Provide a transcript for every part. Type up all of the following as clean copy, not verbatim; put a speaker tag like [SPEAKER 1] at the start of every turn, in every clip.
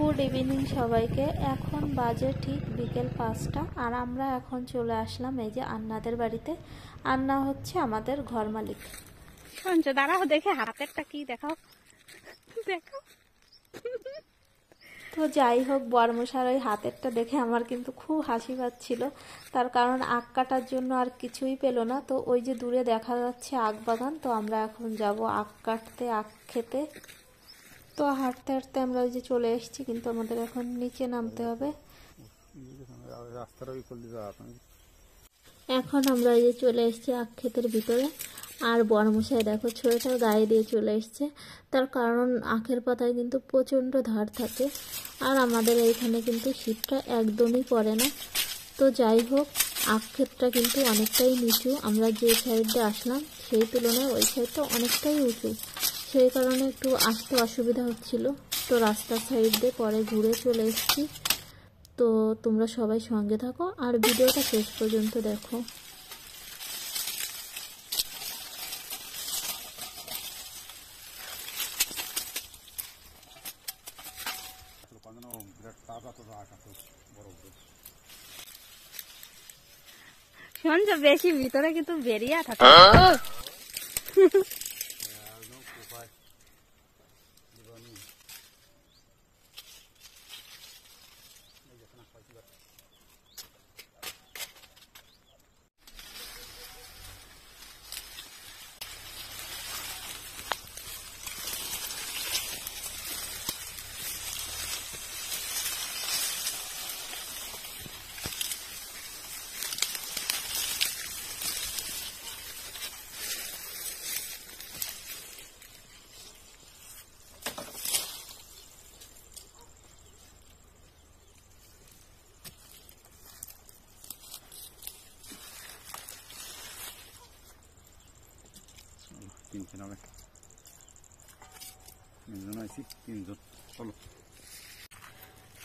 [SPEAKER 1] Good evening সবাইকে। এখন বাজে ঠিক বিকেল 5টা আর আমরা এখন চলে আসলাম এই যে আন্নাদের বাড়িতে। আন্না হচ্ছে আমাদের ঘর মালিক।
[SPEAKER 2] শুনছো, দাঁড়াও দেখে হাতেরটা কি দেখাও দেখো।
[SPEAKER 1] তো যাই হোক, বর্মশার ওই হাতেরটা দেখে আমার কিন্তু খুব হাসি পাচ্ছিল, তার কারণ আখ কাটার জন্য আর কিছুই পেল না। তো ওই যে দূরে দেখা যাচ্ছে আখ বাগান, তো আমরা এখন যাব আখ কাটতে, আখ খেতে। তো হাঁটতে হাঁটতে আমরা ওই যে চলে এসেছি, কিন্তু আমাদের এখন নিচে নামতে হবে। এখন আমরা এই যে চলে এসেছি আখ ক্ষেতের ভিতরে। আর বড়মশাই দেখো ছোটটার গায়ে দিয়ে চলে এসছে, তার কারণ আখের পাতায় কিন্তু প্রচণ্ড ধার থাকে আর আমাদের এইখানে কিন্তু শীতটা একদমই পড়ে না। তো যাই হোক, আখ ক্ষেতটা কিন্তু অনেকটাই নিচু, আমরা যে সাইডে আসলাম সেই তুলনায় ওই সাইডটা অনেকটাই উঁচু, সেই কারণে একটু আসতে অসুবিধা হচ্ছিল। তো রাস্তার সাইড দিয়ে পরে ঘুরে চলে এসেছি। তো তোমরা সবাই সঙ্গে থাকো আর ভিডিওটা শেষ পর্যন্ত দেখো।
[SPEAKER 2] শুনছো, বেশি ভিতরে কিন্তু বেরিয়ে থাকে।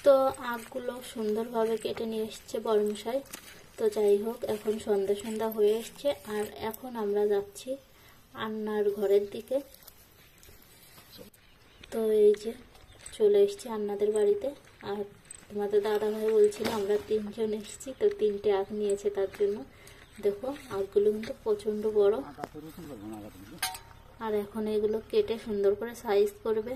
[SPEAKER 1] তো আখগুলো সুন্দরভাবে কেটে নিয়ে এসছে বড়মশাই। তো যাই হোক, এখন সন্ধ্যা সন্ধ্যা হয়ে এসছে আর এখন আমরা যাচ্ছি আন্নার ঘরের দিকে। তো এই যে চলে এসছি আন্নাদের বাড়িতে। আর তোমাদের দাদা ভাই বলছিল আমরা 3 জন এসেছি, তো 3টে আখ নিয়েছে, তার জন্য দেখো আখগুলো কিন্তু প্রচণ্ড বড়। আর এখন এগুলো কেটে সুন্দর করে সাইজ করবে।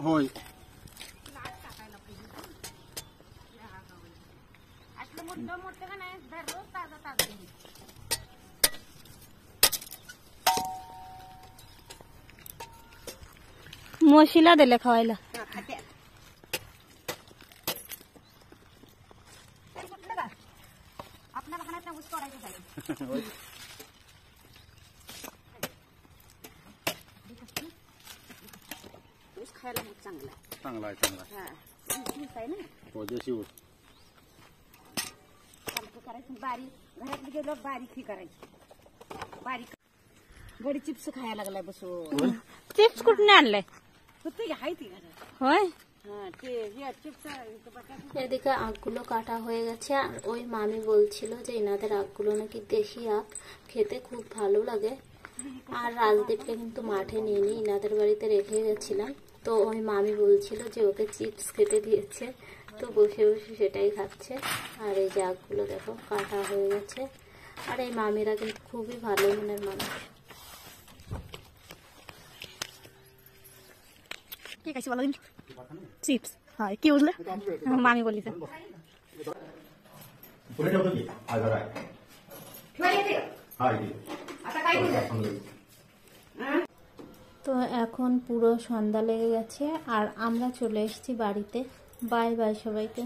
[SPEAKER 3] होय
[SPEAKER 2] মশলা দিলে খাওয়াইলা।
[SPEAKER 3] खायला चांगला चांगला आहे चांगला आहे ना पोजेशी होत करायची बारीक घरात गेलो बारीक ही करायची बारीक बडी चिप्स खायला लागलाय बसून
[SPEAKER 2] चिप्स कुठून आणले?
[SPEAKER 3] होते हाय ती घरात
[SPEAKER 2] होय।
[SPEAKER 1] এদিকে আখগুলো কাটা হয়ে গেছে আর ওই মামি বলছিল যে এনাদের আখগুলো নাকি দেশি আখ, খেতে খুব ভালো লাগে। আর রাজদীপকে কিন্তু মাঠে নিয়ে নিয়ে এনাদের বাড়িতে রেখে গেছিলাম, তো ওই মামি বলছিল যে ওকে চিপস খেতে দিয়েছে, তো বসে বসে সেটাই খাচ্ছে। আর এই যে আখগুলো দেখো কাটা হয়ে গেছে। আর এই মামিরা কিন্তু খুবই ভালো মনের মানুষ।
[SPEAKER 2] ঠিক আছে বলো চিপস হয় কি বুঝলে মামি বলিছে।
[SPEAKER 1] তো এখন পুরো সন্ধ্যা লেগে গেছে আর আমরা চলে এসেছি বাড়িতে। বাই বাই সবাইকে।